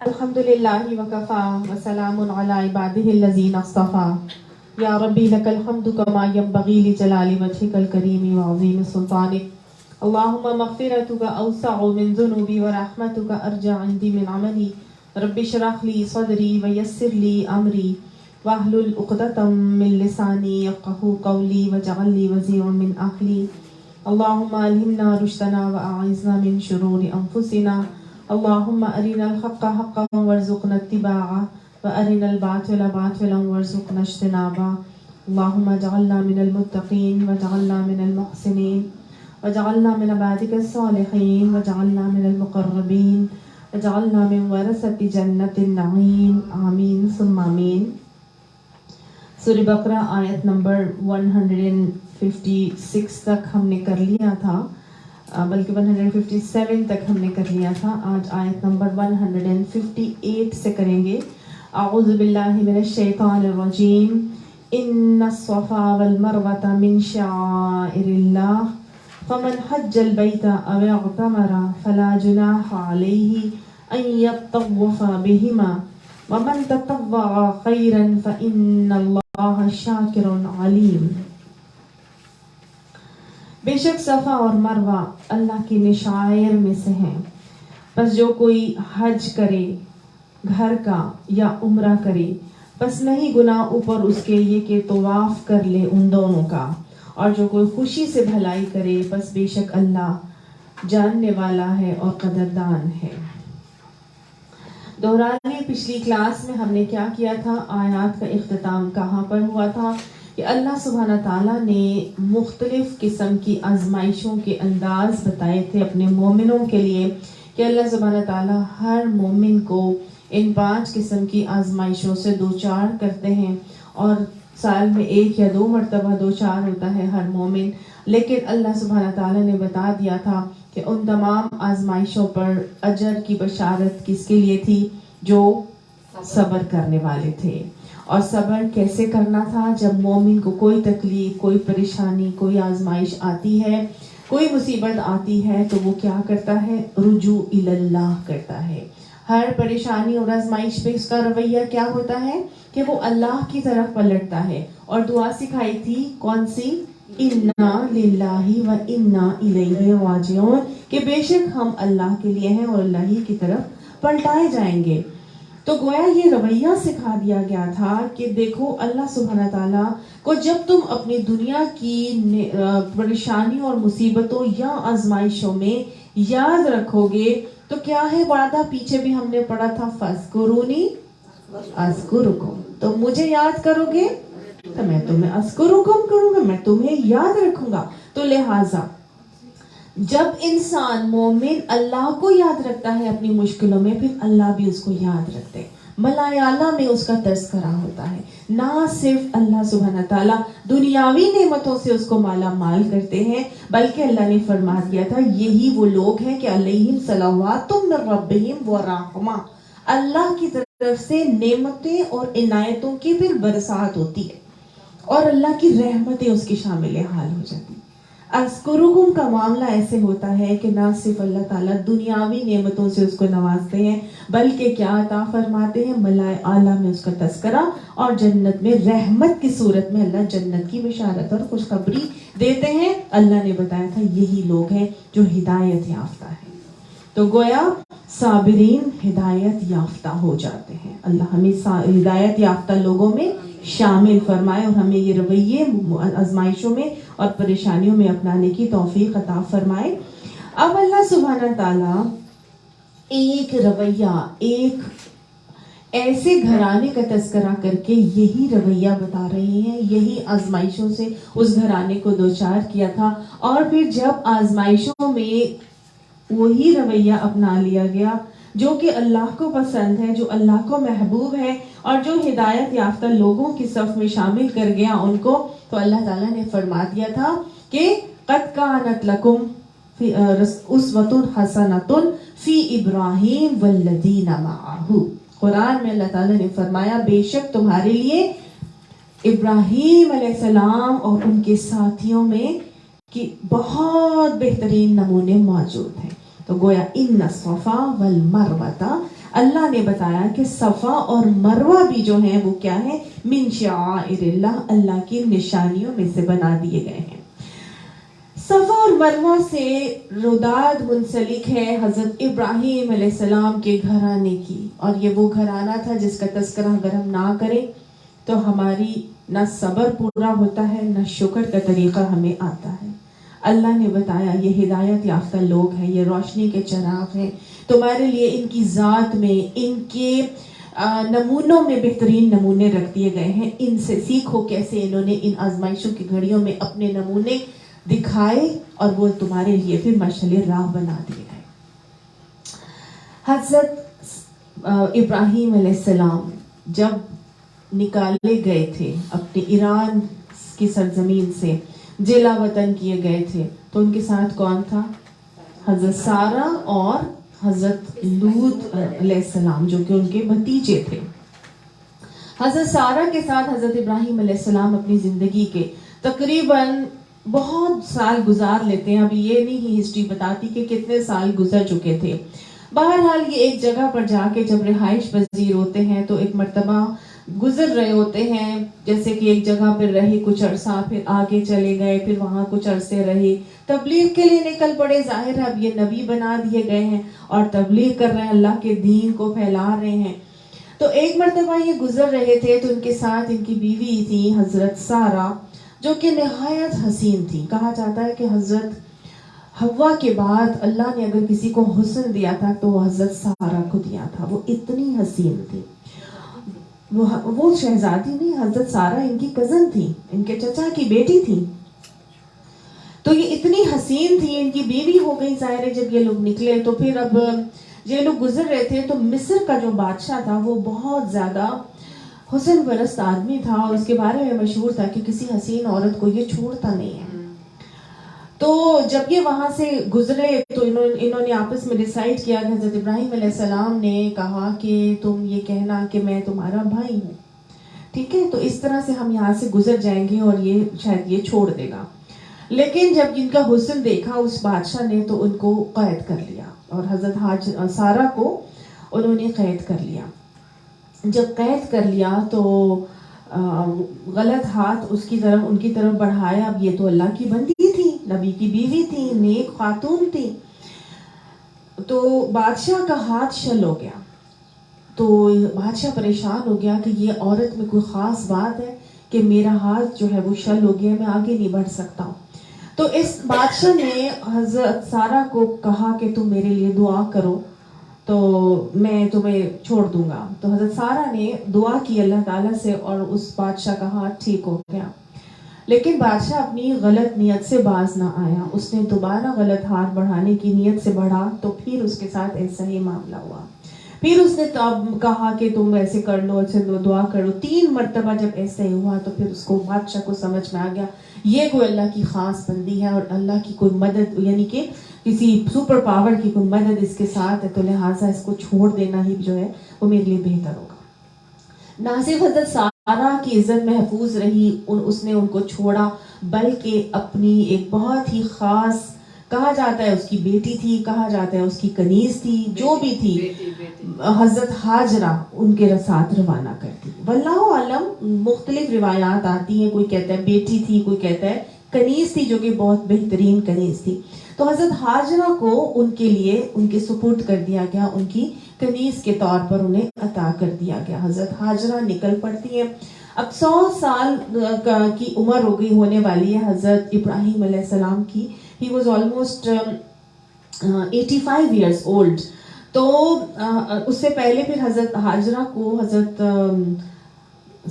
الحمد لله وكفى وسلام على عباده الذين اصطفى يا ربي لك الحمد كما ينبغي لجلال وجهك الكريم وعظيم سلطانك اللهم مغفرتك أوسع من ذنوبي ورحمتك أرجى عندي من عملي رب اشرح لي صدري ويسر لي أمري واحلل عقدة من لساني يفقهوا قولي واجعل لي وزيرا من أهلي اللهم ألهمنا رشدنا وأعذنا من شرور أنفسنا اللهم أرنا الحق حقا وارزقنا اتباعه وأرنا الباطل باطلا وارزقنا اجتنابه اللهم اجعلنا من المتقين واجعلنا من المحسنين واجعلنا من عبادك الصالحين واجعلنا من المقربين واجعلنا من ورثة جنة النعيم آمين ثم آمين. سورہ بقرہ آیت نمبر 156 تک ہم نے کر لیا تھا، بلکہ 157 تک ہم نے کر لیا تھا. آج آیت نمبر 158 سے کریں گے. اعوذ باللہ من الشیطان الرجیم. ان الصفا والمروة من شعائر اللہ فمن حج البیت او اعتمر فلا جناح علیہ ان یطوف بہما ومن تطوع خیرا فإن اللہ شاکر علیم. بے شک صفا اور مروہ اللہ کی نشائر میں سے ہیں، بس جو کوئی حج کرے گھر کا یا عمرہ کرے بس نہیں گناہ اوپر اس کے یہ کہ طواف کر لے ان دونوں کا، اور جو کوئی خوشی سے بھلائی کرے بس بے شک اللہ جاننے والا ہے اور قدردان ہے. دہرانے پچھلی کلاس میں ہم نے کیا کیا تھا، آیات کا اختتام کہاں پر ہوا تھا کہ اللہ سبحانہ تعالیٰ نے مختلف قسم کی آزمائشوں کے انداز بتائے تھے اپنے مومنوں کے لیے، کہ اللہ سبحانہ تعالیٰ ہر مومن کو ان 5 قسم کی آزمائشوں سے دوچار کرتے ہیں، اور سال میں 1 یا 2 مرتبہ دوچار ہوتا ہے ہر مومن. لیکن اللہ سبحانہ تعالیٰ نے بتا دیا تھا کہ ان تمام آزمائشوں پر اجر کی بشارت کس کے لیے تھی؟ جو صبر کرنے والے تھے. اور صبر کیسے کرنا تھا؟ جب مومن کو کوئی تکلیف، کوئی پریشانی، کوئی آزمائش آتی ہے، کوئی مصیبت آتی ہے تو وہ کیا کرتا ہے؟ رجوع اللہ کرتا ہے. ہر پریشانی اور آزمائش پہ اس کا رویہ کیا ہوتا ہے کہ وہ اللہ کی طرف پلٹتا ہے. اور دعا سکھائی تھی کون سی؟ انا للہ و انا الیہ راجعون، کہ بے شک ہم اللہ کے لیے ہیں اور اللہ ہی کی طرف پلٹائے جائیں گے. تو گویا یہ رویہ سکھا دیا گیا تھا کہ دیکھو اللہ سبحانہ تعالیٰ کو جب تم اپنی دنیا کی پریشانیوں اور مصیبتوں یا آزمائشوں میں یاد رکھو گے تو کیا ہے وعدہ؟ پیچھے بھی ہم نے پڑھا تھا فاذکرونی اذکرکم، تو مجھے یاد کرو گے تو میں تمہیں اذکرکم کروں گا، میں تمہیں یاد رکھوں گا. تو لہٰذا جب انسان مومن اللہ کو یاد رکھتا ہے اپنی مشکلوں میں، پھر اللہ بھی اس کو یاد رکھتے ہیں. ملائالہ میں اس کا تذکرہ ہوتا ہے. نہ صرف اللہ سبحانہ تعالیٰ دنیاوی نعمتوں سے اس کو مالا مال کرتے ہیں، بلکہ اللہ نے فرما دیا تھا یہی وہ لوگ ہیں کہ علیہم صلوات من ربہم ورحمہ، اللہ کی طرف سے نعمتیں اور عنایتوں کی پھر برسات ہوتی ہے اور اللہ کی رحمتیں اس کی شامل حال ہو جاتی ہیں. اذکرکم کا معاملہ ایسے ہوتا ہے کہ نہ صرف اللہ تعالیٰ دنیاوی نعمتوں سے اس کو نوازتے ہیں، بلکہ کیا عطا فرماتے ہیں؟ ملائے اعلیٰ میں اس کا تذکرہ، اور جنت میں رحمت کی صورت میں اللہ جنت کی بشارت اور خوشخبری دیتے ہیں. اللہ نے بتایا تھا یہی لوگ ہیں جو ہدایت یافتہ ہیں. تو گویا صابرین ہدایت یافتہ ہو جاتے ہیں. اللہ ہمیں ہدایت یافتہ لوگوں میں شامل فرمائے اور ہمیں یہ رویے آزمائشوں میں اور پریشانیوں میں اپنانے کی توفیق عطا فرمائے. اب اللہ سبحانہ تعالیٰ ایک رویہ، ایک ایسے گھرانے کا تذکرہ کر کے یہی رویہ بتا رہے ہیں، یہی آزمائشوں سے اس گھرانے کو دوچار کیا تھا، اور پھر جب آزمائشوں میں وہی رویہ اپنا لیا گیا جو کہ اللہ کو پسند ہے، جو اللہ کو محبوب ہے، اور جو ہدایت یافتہ لوگوں کی صف میں شامل کر گیا ان کو، تو اللہ تعالیٰ نے فرما دیا تھا کہ قد کانت لکم اسوۃ حسنۃ فی ابراہیم والذین معہ. قرآن میں اللہ تعالیٰ نے فرمایا بے شک تمہارے لیے ابراہیم علیہ السلام اور ان کے ساتھیوں میں کہ بہت بہترین نمونے موجود ہیں. تو گویا ان الصفا والمروہ، اللہ نے بتایا کہ صفا اور مروہ بھی جو ہیں وہ کیا ہے، من شعائر اللہ، اللہ کی نشانیوں میں سے بنا دیے گئے ہیں۔ صفا اور مروہ سے روداد منسلک ہے حضرت ابراہیم علیہ السلام کے گھرانے کی، اور یہ وہ گھرانہ تھا جس کا تذکرہ اگر ہم نہ کریں تو ہماری نہ صبر پورا ہوتا ہے، نہ شکر کا طریقہ ہمیں آتا ہے۔ اللہ نے بتایا یہ ہدایت یافتہ لوگ ہیں، یہ روشنی کے چراغ ہیں، تمہارے لیے ان کی ذات میں، ان کے نمونوں میں بہترین نمونے رکھ دیے گئے ہیں، ان سے سیکھو کیسے انہوں نے ان آزمائشوں کی گھڑیوں میں اپنے نمونے دکھائے اور وہ تمہارے لیے پھر مشعل راہ بنا دیے گئے۔ حضرت ابراہیم علیہ السلام جب نکالے گئے تھے اپنے ایران کی سرزمین سے، جلا وطن کیے گئے تھے، تو ان کے ساتھ کون تھا؟ حضرت سارہ اور حضرت لوط علیہ السلام، جو کہ ان کے بھتیجے تھے۔ حضرت سارہ کے ساتھ حضرت ابراہیم علیہ السلام اپنی زندگی کے تقریباً بہت سال گزار لیتے ہیں، ابھی یہ نہیں ہسٹری بتاتی کہ کتنے سال گزر چکے تھے۔ بہرحال یہ ایک جگہ پر جا کے جب رہائش پذیر ہوتے ہیں تو ایک مرتبہ گزر رہے ہوتے ہیں، جیسے کہ ایک جگہ پر رہے کچھ عرصہ، پھر آگے چلے گئے، پھر وہاں کچھ عرصے رہے، تبلیغ کے لیے نکل پڑے۔ ظاہر ہے اب یہ نبی بنا دیے گئے ہیں اور تبلیغ کر رہے ہیں، اللہ کے دین کو پھیلا رہے ہیں۔ تو ایک مرتبہ یہ گزر رہے تھے تو ان کے ساتھ ان کی بیوی تھی حضرت سارہ، جو کہ نہایت حسین تھی۔ کہا جاتا ہے کہ حضرت حوا کے بعد اللہ نے اگر کسی کو حسن دیا تھا تو وہ حضرت سارہ کو دیا تھا، وہ اتنی حسین تھی۔ وہ شہزادی نہیں، حضرت سارہ ان کی کزن تھی، ان کے چچا کی بیٹی تھی۔ تو یہ اتنی حسین تھی، ان کی بیوی ہو گئی ظاہر ہے جب یہ لوگ نکلے۔ تو پھر اب یہ لوگ گزر رہے تھے تو مصر کا جو بادشاہ تھا وہ بہت زیادہ حسن پرست آدمی تھا، اور اس کے بارے میں مشہور تھا کہ کسی حسین عورت کو یہ چھوڑتا نہیں ہے۔ تو جب یہ وہاں سے گزرے تو انہوں نے آپس میں ڈیسائیڈ کیا کہ حضرت ابراہیم علیہ السلام نے کہا کہ تم یہ کہنا کہ میں تمہارا بھائی ہوں، ٹھیک ہے، تو اس طرح سے ہم یہاں سے گزر جائیں گے اور یہ شاید یہ چھوڑ دے گا۔ لیکن جب ان کا حسن دیکھا اس بادشاہ نے تو ان کو قید کر لیا، اور حضرت سارہ کو انہوں نے قید کر لیا۔ جب قید کر لیا تو غلط ہاتھ اس کی طرف ان کی طرف بڑھایا۔ اب یہ تو اللہ کی بندی تھی، نبی کی بیوی تھی، نیک خاتون تھی، تو بادشاہ کا ہاتھ شل ہو گیا۔ تو بادشاہ پریشان ہو گیا کہ یہ عورت میں کوئی خاص بات ہے کہ میرا ہاتھ جو ہے وہ شل ہو گیا، میں آگے نہیں بڑھ سکتا ہوں۔ تو اس بادشاہ نے حضرت سارہ کو کہا کہ تم میرے لیے دعا کرو تو میں تمہیں چھوڑ دوں گا۔ تو حضرت سارہ نے دعا کی اللہ تعالیٰ سے اور اس بادشاہ کا ہاتھ ٹھیک ہو گیا۔ لیکن بادشاہ اپنی غلط نیت سے باز نہ آیا، اس نے دوبارہ غلط ہاتھ بڑھانے کی نیت سے بڑھا، تو پھر اس کے ساتھ ایسا ہی معاملہ ہوا۔ پھر اس نے کہا کہ تم ایسے کر لو، ایسے دعا کر لو۔ 3 مرتبہ جب ایسا ہی ہوا تو پھر اس کو بادشاہ کو سمجھ میں آ گیا یہ کوئی اللہ کی خاص بندی ہے اور اللہ کی کوئی مدد، یعنی کہ کسی سپر پاور کی کوئی مدد اس کے ساتھ ہے، تو لہٰذا اس کو چھوڑ دینا ہی جو ہے وہ میرے لیے بہتر ہوگا۔ نہ صرف حضرت سارہ کی عزت محفوظ رہی، اس نے ان کو چھوڑا، بلکہ اپنی ایک بہت ہی خاص، کہا جاتا ہے اس کی بیٹی تھی، کہا جاتا ہے اس کی کنیز تھی، جو بھی تھی، حضرت ہاجرہ ان کے ساتھ روانہ کرتی۔ واللہ عالم، مختلف روایات آتی ہیں، کوئی کہتا ہے بیٹی تھی، کوئی کہتا ہے کنیز تھی، جو کہ بہت بہترین کنیز تھی۔ تو حضرت ہاجرہ کو ان کے لیے ان کے سپرد کر دیا گیا، ان کی کنیز کے طور پر انہیں عطا کر دیا گیا۔ حضرت ہاجرہ نکل پڑتی ہیں۔ اب 100 سال کی عمر ہو گئی، ہونے والی ہے حضرت ابراہیم علیہ السلام کی۔ He was almost 85 years old. تو اس سے پہلے پھر حضرت ہاجرہ کو حضرت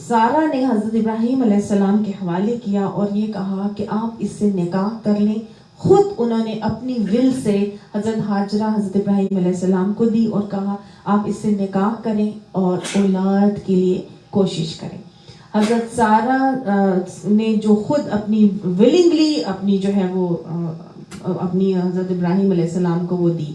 سارہ نے حضرت ابراہیم علیہ السلام کے حوالے کیا اور یہ کہا کہ آپ اس سے نکاح کر لیں۔ خود انہوں نے اپنی ول سے حضرت ہاجرہ حضرت ابراہیم علیہ السلام کو دی اور کہا آپ اس سے نکاح کریں اور اولاد کے لیے کوشش کریں۔ حضرت سارہ نے جو خود اپنی ولنگلی اپنی جو ہے وہ اپنی حضرت ابراہیم علیہ السلام کو وہ دی۔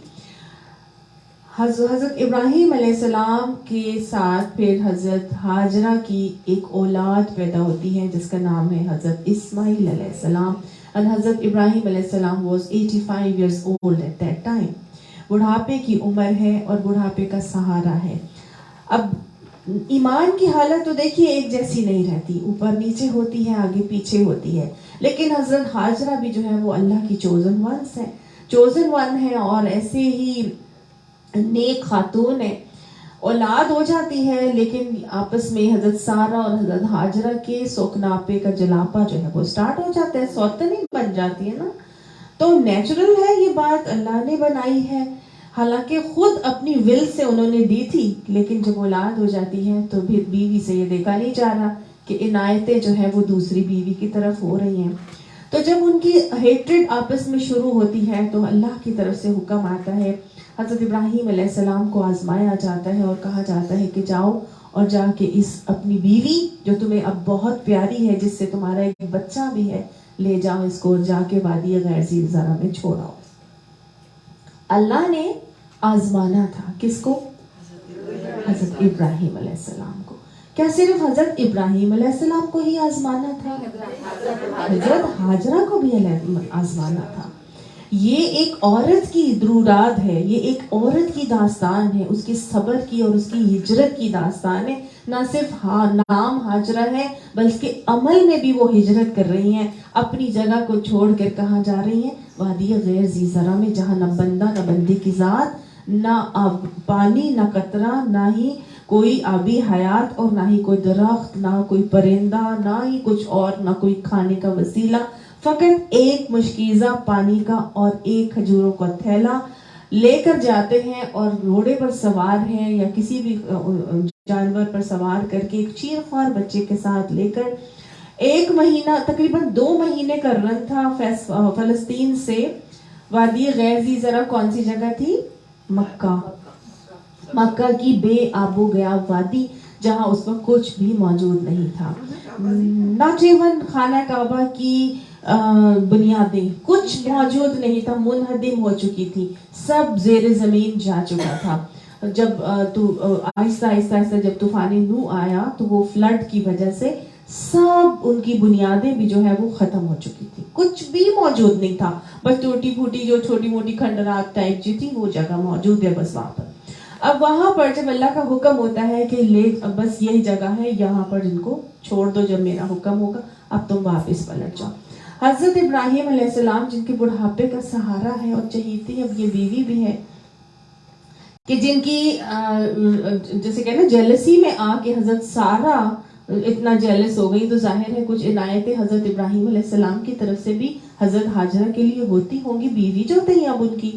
حضرت ابراہیم علیہ السلام کے ساتھ پھر حضرت ہاجرہ کی ایک اولاد پیدا ہوتی ہے جس کا نام ہے حضرت اسماعیل علیہ السلام۔ And حضرت ابراہیم علیہ السلام was 85 years old at that time. بڑھاپے کی عمر ہے اور بڑھاپے کا سہارا ہے. اب ایمان کی حالت تو دیکھیے ایک جیسی نہیں رہتی، اوپر نیچے ہوتی ہے، آگے پیچھے ہوتی ہے. لیکن حضرت ہاجرہ بھی جو ہے وہ اللہ کی چوزن ونس ہے، چوزن ون ہے، اور ایسے ہی نیک خاتون ہے. اولاد ہو جاتی ہے لیکن آپس میں حضرت سارہ اور حضرت ہاجرہ کے سوکناپے کا جلاپا جو ہے وہ سٹارٹ ہو جاتا ہے، سوتنی بن جاتی ہے نا. تو نیچرل ہے یہ بات، اللہ نے بنائی ہے. حالانکہ خود اپنی ول سے انہوں نے دی تھی، لیکن جب اولاد ہو جاتی ہے تو پھر بیوی سے یہ دیکھا نہیں جا رہا کہ عنایتیں جو ہے وہ دوسری بیوی کی طرف ہو رہی ہیں. تو جب ان کی ہیٹرڈ آپس میں شروع ہوتی ہے تو اللہ کی طرف سے حکم آتا ہے. حضرت ابراہیم علیہ السلام کو آزمایا جاتا ہے اور کہا جاتا ہے کہ جاؤ اور جا کے اس اپنی بیوی جو تمہیں اب بہت پیاری ہے، جس سے تمہارا ایک بچہ بھی ہے، لے جاؤ اس کو، جا کے وادی غیر ذی زرع میں چھوڑاؤ. اللہ نے آزمانا تھا کس کو؟ حضرت ابراہیم علیہ السلام کو. کیا صرف حضرت ابراہیم علیہ السلام کو ہی آزمانا تھا؟ حضرت ہاجرہ کو بھی آزمانا تھا. یہ ایک عورت کی دروداد ہے، یہ ایک عورت کی داستان ہے، اس کے صبر کی اور اس کی ہجرت کی داستان ہے. نہ صرف نام ہاجرہ ہے بلکہ عمل میں بھی وہ ہجرت کر رہی ہیں، اپنی جگہ کو چھوڑ کر کہاں جا رہی ہیں؟ وادی غیر ذی زرع میں، جہاں نہ بندہ نہ بندے کی ذات، نہ پانی نہ قطرہ، نہ ہی کوئی آبی حیات، اور نہ ہی کوئی درخت، نہ کوئی پرندہ، نہ ہی کچھ اور، نہ کوئی کھانے کا وسیلہ، فقط ایک مشکیزہ پانی کا اور ایک کھجوروں کا تھیلا لے کر جاتے ہیں، اور گھوڑے پر سوار ہیں یا کسی بھی جانور پر سوار کر کے ایک چیر خوار بچے کے ساتھ لے کر 1 مہینہ، تقریباً 2 مہینے کا رن تھا فلسطین سے وادی غیر ذی زرع. کون سی جگہ تھی؟ مکہ. مکہ کی بے آب و گیا وادی، جہاں اس وقت کچھ بھی موجود نہیں تھا. ناٹ ایون خانہ کعبہ کی بنیادیں، کچھ موجود نہیں تھا، منہدم ہو چکی تھی، سب زیر زمین جا چکا تھا. جب آہستہ آہستہ جب طوفان نوح آیا تو وہ فلڈ کی وجہ سے سب ان کی بنیادیں بھی جو ہے وہ ختم ہو چکی تھی، کچھ بھی موجود نہیں تھا. بس ٹوٹی پھوٹی جو چھوٹی موٹی کھنڈرات ٹائپ جو تھی وہ جگہ موجود ہے بس وہاں پر. اب وہاں پر جب اللہ کا حکم ہوتا ہے کہ بس یہی جگہ ہے، یہاں پر جن کو چھوڑ دو، جب میرا حکم ہوگا اب تم واپس پلٹ جاؤ. حضرت ابراہیم علیہ السلام جن کے بڑھاپے کا سہارا ہے اور چہیتی اب یہ بیوی بھی ہے، کہ جن کی جیسے کہنا جیلسی میں آ کے حضرت سارہ اتنا جیلس ہو گئی، تو ظاہر ہے کچھ عنایتیں حضرت ابراہیم علیہ السلام کی طرف سے بھی حضرت ہاجرہ کے لیے ہوتی ہوں گی. بیوی جو تھی اب ان کی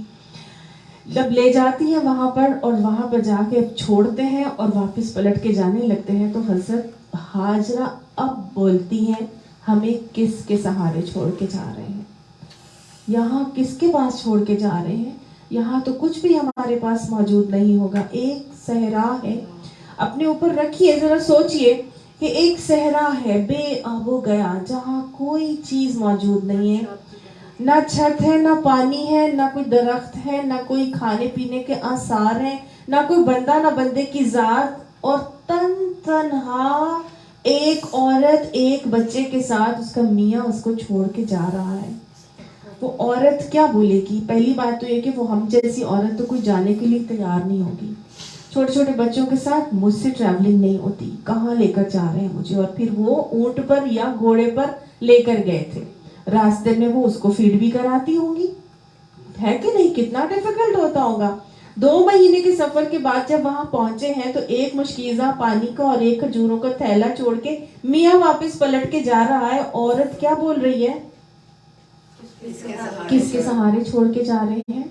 جب لے جاتی ہیں وہاں پر، اور وہاں پر جا کے چھوڑتے ہیں اور واپس پلٹ کے جانے لگتے ہیں، تو حضرت ہاجرہ اب بولتی ہیں ہمیں کس کے سہارے چھوڑ کے جا رہے ہیں، یہاں کس کے پاس چھوڑ کے جا رہے ہیں، یہاں تو کچھ بھی ہمارے پاس موجود نہیں ہوگا. ایک صحرا ہے، اپنے اوپر رکھیے، ذرا سوچئے کہ ایک صحرا ہے بے آب و گیا، جہاں کوئی چیز موجود نہیں ہے، نہ چھت ہے، نہ پانی ہے، نہ کوئی درخت ہے، نہ کوئی کھانے پینے کے آثار ہیں، نہ کوئی بندہ نہ بندے کی ذات، اور تنہا ایک عورت ایک بچے کے ساتھ، اس کا میاں اس کو چھوڑ کے جا رہا ہے. وہ عورت کیا بولے گی؟ پہلی بات تو یہ کہ وہ ہم جیسی عورت تو کوئی جانے کے لیے تیار نہیں ہوگی. چھوٹے چھوٹے بچوں کے ساتھ مجھ سے ٹریولنگ نہیں ہوتی، کہاں لے کر جا رہے ہیں مجھے؟ اور پھر وہ اونٹ پر یا گھوڑے پر لے کر گئے تھے، راستے میں وہ اس کو فیڈ بھی کراتی ہوں گی، ہے کہ نہیں؟ کتنا ڈیفیکلٹ ہوتا ہوگا. 2 مہینے کے سفر کے بعد جب وہاں پہنچے ہیں تو ایک مشکیزہ پانی کا اور ایک کھجوروں کا تھیلا چھوڑ کے میاں واپس پلٹ کے جا رہا ہے. عورت کیا بول رہی ہے؟ کس کے سہارے چھوڑ کے جا رہے ہیں؟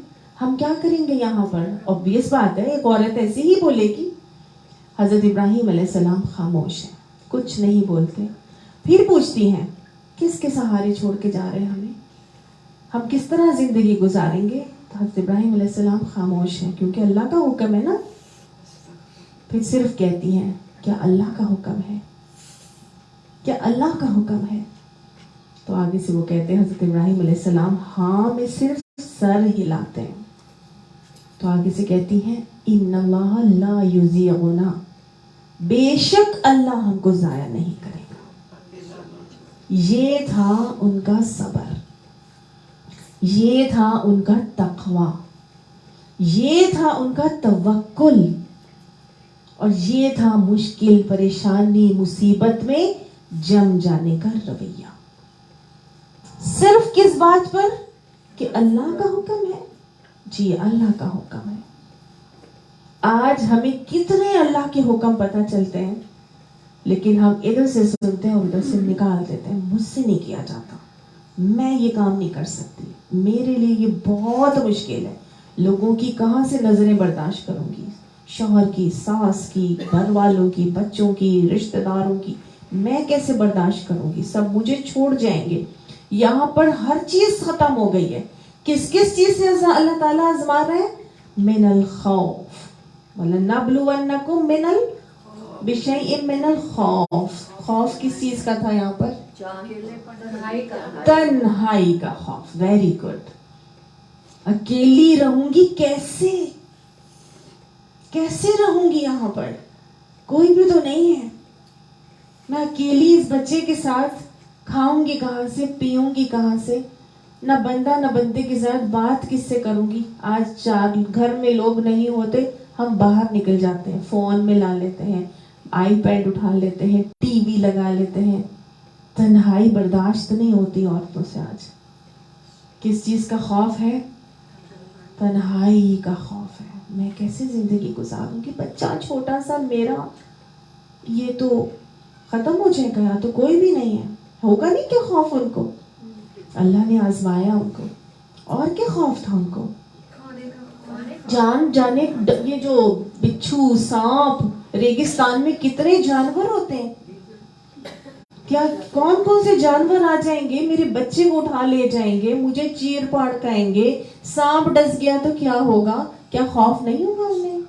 ہم کیا کریں گے یہاں پر؟ obvious بات ہے ایک عورت ایسی ہی بولے گی. حضرت ابراہیم علیہ السلام خاموش ہیں، کچھ نہیں بولتے. پھر پوچھتی ہیں کس کے سہارے چھوڑ کے جا رہے ہیں ہمیں، ہم کس طرح زندگی گزاریں گے؟ تو حضرت ابراہیم علیہ السلام خاموش ہیں، کیونکہ اللہ کا حکم ہے نا. پھر صرف کہتی ہیں کیا اللہ کا حکم ہے، کیا اللہ کا حکم ہے؟ تو آگے سے وہ کہتے ہیں حضرت ابراہیم علیہ السلام ہاں میں صرف سر ہلاتے ہیں. تو آگے سے کہتی ہیں ان اللہ لا یضیعنا، بے شک اللہ ہم کو ضائع نہیں کرے گا. یہ تھا ان کا صبر، یہ تھا ان کا تقوی، یہ تھا ان کا توکل، اور یہ تھا مشکل، پریشانی، مصیبت میں جم جانے کا رویہ. صرف کس بات پر؟ کہ اللہ کا حکم ہے. جی اللہ کا حکم ہے. آج ہمیں کتنے اللہ کے حکم پتہ چلتے ہیں، لیکن ہم ادھر سے سنتے ہیں اور ادھر سے نکال دیتے ہیں. مجھ سے نہیں کیا جاتا، میں یہ کام نہیں کر سکتی، میرے لیے یہ بہت مشکل ہے. لوگوں کی کہاں سے نظریں برداشت کروں گی؟ شوہر کی، ساس کی، گھر والوں کی، بچوں کی، رشتہ داروں کی، میں کیسے برداشت کروں گی؟ سب مجھے چھوڑ جائیں گے. یہاں پر ہر چیز ختم ہو گئی ہے. کس کس چیز سے اللہ تعالیٰ آزما رہے ہیں؟ من الخوف. وَلَنَبْلُوَنَّكُمْ بِشَيْءٍ مِّنَ الْخَوْفِ. خوف کس چیز کا تھا یہاں پر؟ تنہائی کا خوف. Very good. اکیلی رہوں گی کیسے؟ کیسے رہوں گی؟ یہاں پر کوئی بھی تو نہیں ہے. میں اکیلی اس بچے کے ساتھ کھاؤں گی کہاں سے، پیوں گی کہاں سے؟ نہ بندہ نہ بندے کے ساتھ بات کس سے کروں گی؟ آج گھر میں لوگ نہیں ہوتے، ہم باہر نکل جاتے ہیں، فون میں لا لیتے ہیں، آئی پیڈ اٹھا لیتے ہیں، ٹی وی لگا لیتے ہیں. تنہائی برداشت نہیں ہوتی عورتوں سے آج. کس چیز کا خوف ہے؟ تنہائی کا خوف ہے. میں کیسے زندگی گزاروں گی؟ بچہ چھوٹا سا میرا، یہ تو ختم ہو جائے گا، تو کوئی بھی نہیں ہے. ہوگا نہیں کیا خوف ان کو؟ اللہ نے آزمایا ان کو. اور کیا خوف تھا ان کو؟ جان جانے. یہ جو بچھو، سانپ، ریگستان میں کتنے جانور ہوتے ہیں. کیا کون کون سے جانور آ جائیں گے، میرے بچے کو اٹھا لے جائیں گے، مجھے چیر پاڑ کہیں گے. سانپ ڈس گیا تو کیا ہوگا؟ کیا خوف نہیں ہوگا انہیں؟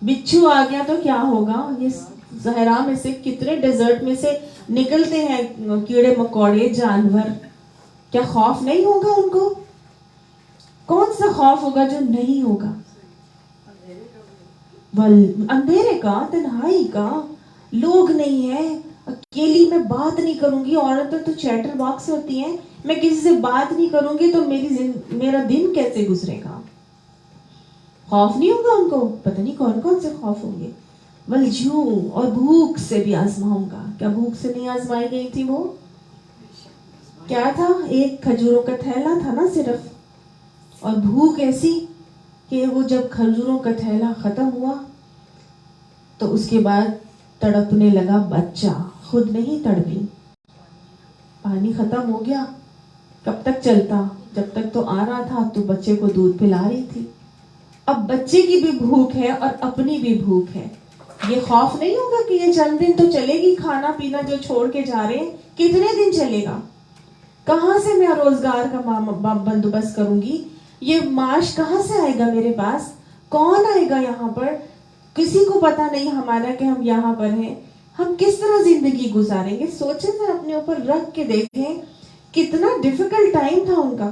بچھو آ گیا تو کیا ہوگا؟ یہ صحرا میں سے کتنے ڈیزرٹ میں سے نکلتے ہیں کیڑے مکوڑے جانور. کیا خوف نہیں ہوگا ان کو؟ کون سا خوف ہوگا جو نہیں ہوگا؟ اندھیرے کا، تنہائی کا. لوگ نہیں ہیں، اکیلی میں بات نہیں کروں گی. عورتیں تو چیٹر باکس ہوتی ہیں. میں کسی سے بات نہیں کروں گی تو میرا دن کیسے گزرے گا؟ خوف نہیں ہوگا ان کو؟ پتہ نہیں کون کون سے خوف ہوں گے. والجوع، اور بھوک سے بھی آزماؤں گا. کیا بھوک سے نہیں آزمائی گئی تھی وہ؟ کیا تھا؟ ایک کھجوروں کا تھیلا تھا نا صرف. اور بھوک ایسی کہ وہ جب کھجوروں کا تھیلا ختم ہوا تو اس کے بعد تڑپنے لگا بچہ. خود نہیں تڑپی، پانی ختم ہو گیا. کب تک چلتا؟ جب تک تو آ رہا تھا تو بچے کو دودھ پلا رہی تھی. اب بچے کی بھی بھوک ہے اور اپنی بھی بھوک ہے. یہ خوف نہیں ہوگا کہ یہ چند دن تو چلے گی کھانا پینا جو چھوڑ کے جا رہے ہیں؟ کتنے دن چلے گا؟ کہاں سے میں روزگار کا بندوبست کروں گی؟ یہ معاش کہاں سے آئے گا میرے پاس؟ کون آئے گا یہاں پر؟ کسی کو پتا نہیں ہمارا کہ ہم یہاں پر ہیں. ہم کس طرح زندگی گزاریں گے؟ سوچیں ذرا، اپنے اوپر رکھ کے دیکھیں کتنا ڈیفیکلٹ ٹائم تھا ان کا.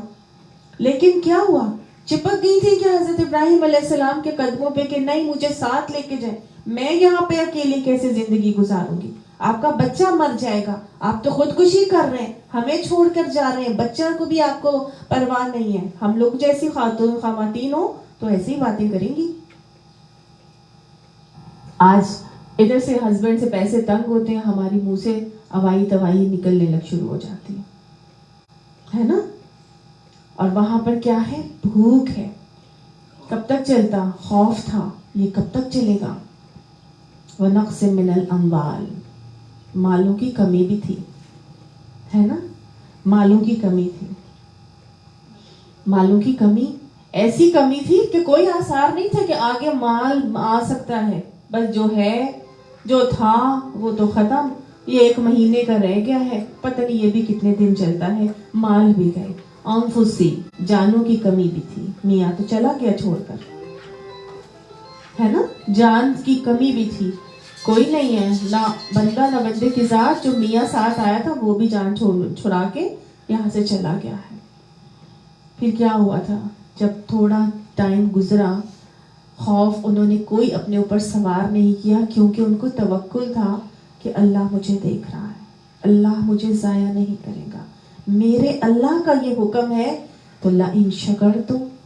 لیکن کیا ہوا؟ چپک گئی تھی کیا حضرت ابراہیم علیہ السلام کے قدموں پہ کہ نہیں مجھے ساتھ لے کے جائیں، میں یہاں پہ اکیلی کیسے زندگی گزاروں گی؟ آپ کا بچہ مر جائے گا، آپ تو خودکشی کر رہے ہیں، ہمیں چھوڑ کر جا رہے ہیں، بچہ کو بھی آپ کو پرواہ نہیں ہے. ہم لوگ جیسی خواتین ہو تو ایسی باتیں کریں گی. آج ادھر سے ہسبینڈ سے پیسے تنگ ہوتے ہیں، ہماری منہ سے اوائی توائی نکلنے شروع ہو جاتی ہے نا. اور وہاں پر کیا ہے؟ بھوک ہے. کب تک چلتا؟ خوف تھا. یہ کب تک چلے گا؟ وَنَقْصٍ مِّنَ الْأَمْوَالِ، مالوں کی کمی بھی تھی، ہے نا. مالوں کی کمی تھی. مالوں کی کمی، ایسی کمی تھی کہ کوئی آثار نہیں تھا کہ آگے مال آ سکتا ہے. بس جو ہے، جو تھا وہ تو ختم. یہ 1 مہینے کا رہ گیا ہے، پتہ نہیں یہ بھی کتنے دن چلتا ہے. مال بھی گئے. انفسی، جانوں کی کمی بھی تھی. میاں تو چلا گیا چھوڑ کر، ہے نا. جان کی کمی بھی تھی. کوئی نہیں ہے، نہ بندہ نہ بندے کی ذات. جو میاں ساتھ آیا تھا وہ بھی جان چھڑا کے یہاں سے چلا گیا ہے. پھر کیا ہوا تھا؟ جب تھوڑا ٹائم گزرا، خوف انہوں نے کوئی اپنے اوپر سوار نہیں کیا، کیونکہ ان کو توکل تھا کہ اللہ مجھے دیکھ رہا ہے، اللہ مجھے ضائع نہیں کرے گا. میرے اللہ کا یہ حکم ہے تو لَئِن شَكَرْتُمْ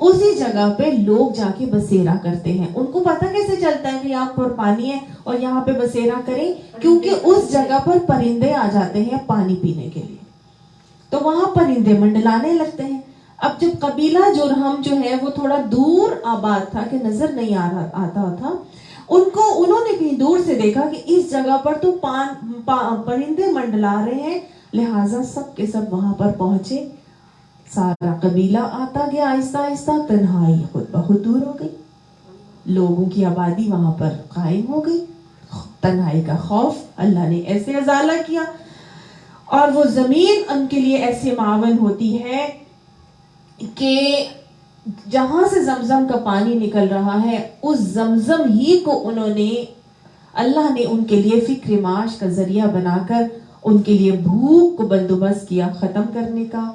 اسی جگہ پہ لوگ جا کے بسیرا کرتے ہیں. ان کو پتہ کیسے چلتا ہے کہ یہاں پر پانی ہے اور یہاں پہ بسیرا کریں؟ کیونکہ اس جگہ پر پرندے آ جاتے ہیں پانی پینے کے لیے, تو وہاں پرندے منڈلانے لگتے ہیں. اب جب قبیلہ جرہم جو ہے وہ تھوڑا دور آباد تھا کہ نظر نہیں آتا تھا, انہوں نے کہیں دور سے دیکھا کہ اس جگہ پر تو پرندے منڈلا رہے ہیں, لہٰذا سب کے سب وہاں پر پہنچے. سارا قبیلہ آتا گیا آہستہ آہستہ, تنہائی خود بخود دور ہو گئی, لوگوں کی آبادی وہاں پر قائم ہو گئی. تنہائی کا خوف اللہ نے ایسے ازالہ کیا, اور وہ زمین ان کے لیے ایسے معاون ہوتی ہے کہ جہاں سے زمزم کا پانی نکل رہا ہے, اس زمزم ہی کو اللہ نے ان کے لیے فکر معاش کا ذریعہ بنا کر ان کے لیے بھوک کو بندوبست کیا ختم کرنے کا,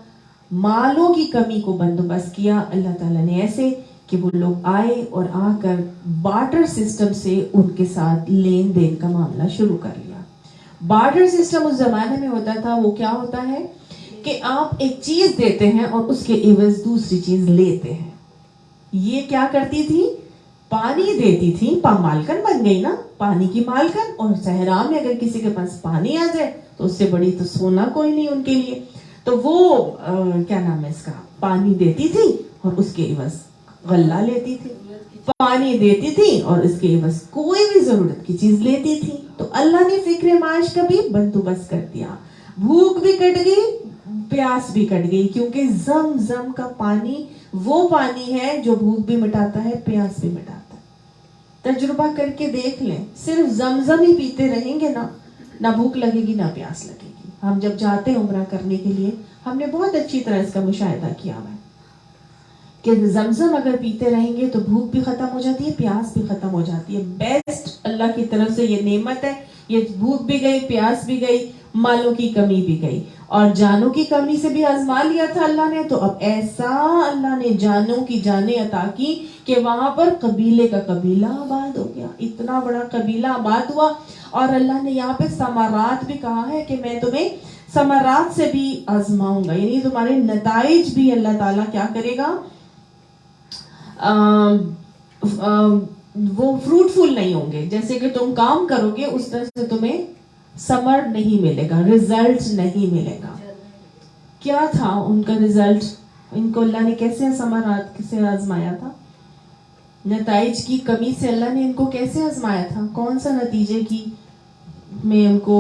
مالوں کی کمی کو بندوبست کیا. اللہ تعالیٰ نے ایسے کہ وہ لوگ آئے اور آ کر بارٹر سسٹم سے ان کے ساتھ لین دین کا معاملہ شروع کر لیا. بارٹر سسٹم اس زمانے میں ہوتا تھا, وہ کیا ہوتا ہے کہ آپ ایک چیز دیتے ہیں اور اس کے عوض دوسری چیز لیتے ہیں. یہ کیا کرتی تھی؟ پانی دیتی تھی, مالکن بن گئی نا, پانی کی مالکن. اور صحرا میں اگر کسی کے پاس پانی آ جائے تو اس سے بڑی تو سونا کوئی نہیں ان کے لیے. تو وہ کیا نام ہے اس کا, پانی دیتی تھی اور اس کے عوض غلہ لیتی تھی, پانی دیتی تھی اور اس کے عوض کوئی بھی ضرورت کی چیز لیتی تھی. تو اللہ نے فکر معاش کا بھی بندوبست کر دیا, بھوک بھی کٹ گئی, پیاس بھی کٹ گئی, کیونکہ زمزم کا پانی وہ پانی ہے جو بھوک بھی مٹاتا ہے, پیاس بھی مٹاتا ہے. تجربہ کر کے دیکھ لیں, صرف زمزم ہی پیتے رہیں گے نا, نہ بھوک لگے گی نہ پیاس لگے گی. ہم جب جاتے ہیں عمرہ کرنے کے لیے, ہم نے بہت اچھی طرح اس کا مشاہدہ کیا ہوا ہے کہ زمزم اگر پیتے رہیں گے تو بھوک بھی ختم ہو جاتی ہے, پیاس بھی ختم ہو جاتی ہے. بیسٹ اللہ کی طرف سے یہ نعمت ہے. یہ بھوک بھی گئی, پیاس بھی گئی, مالوں کی کمی بھی گئی, اور جانوں کی کمی سے بھی آزما لیا تھا اللہ نے. تو اب ایسا اللہ نے جانوں کی جانیں عطا کی کہ وہاں پر قبیلے کا قبیلہ آباد ہو گیا, اتنا بڑا قبیلہ آباد ہوا. اور اللہ نے یہاں پہ ثمرات بھی کہا ہے کہ میں تمہیں ثمرات سے بھی آزماؤں گا, یعنی تمہارے نتائج بھی اللہ تعالیٰ کیا کرے گا, وہ فروٹفل نہیں ہوں گے. جیسے کہ تم کام کرو گے اس طرح سے تمہیں ثمر نہیں ملے گا, رزلٹ نہیں ملے گا. کیا تھا ان کا رزلٹ؟ ان کو اللہ نے کیسے ثمرات سے آزمایا تھا؟ نتائج کی کمی سے اللہ نے ان کو کیسے آزمایا تھا؟ کون سا نتیجے کی میں ان کو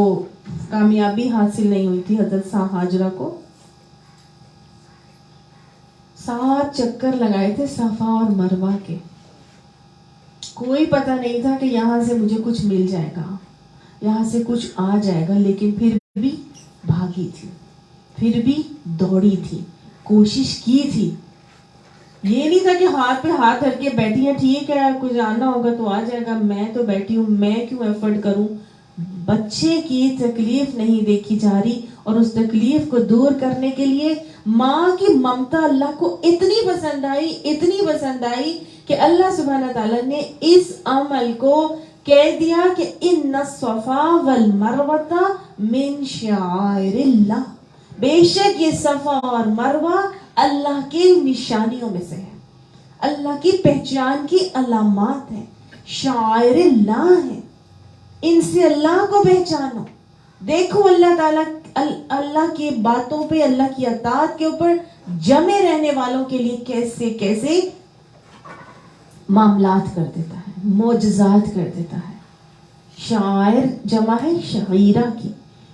کامیابی حاصل نہیں ہوئی تھی؟ حضرت ہاجرہ کو 7 چکر لگائے تھے صفا اور مروہ کے, کوئی پتہ نہیں تھا کہ یہاں سے مجھے کچھ مل جائے گا, یہاں سے کچھ آ جائے گا, لیکن پھر بھی بھاگی تھی, پھر بھی دوڑی تھی, کوشش کی تھی. یہ نہیں تھا کہ ہاتھ پہ ہاتھ رکھ کے بیٹھی ہیں, ٹھیک ہے کچھ آنا ہوگا تو آ جائے گا, میں تو بیٹھی ہوں, میں کیوں ایفرٹ کروں. بچے کی تکلیف نہیں دیکھی جا رہی, اور اس تکلیف کو دور کرنے کے لیے ماں کی ممتا اللہ کو اتنی پسند آئی کہ اللہ سبحانہ تعالیٰ نے اس عمل کو کہہ دیا کہ ان الصفا والمروۃ من شعائر اللہ, بے شک یہ صفا اور مروہ اللہ کی نشانیوں میں سے ہے, اللہ کی پہچان کی علامات ہیں, شعائر اللہ ہیں, ان سے اللہ کو پہچانو. دیکھو اللہ تعالیٰ اللہ کی باتوں پہ, اللہ کی اطاعت کے اوپر جمے رہنے والوں کے لیے کیسے کیسے معاملات کر دیتا ہے, معجزات کر دیتا ہے. شاعر جمع ہے شعیرہ کی,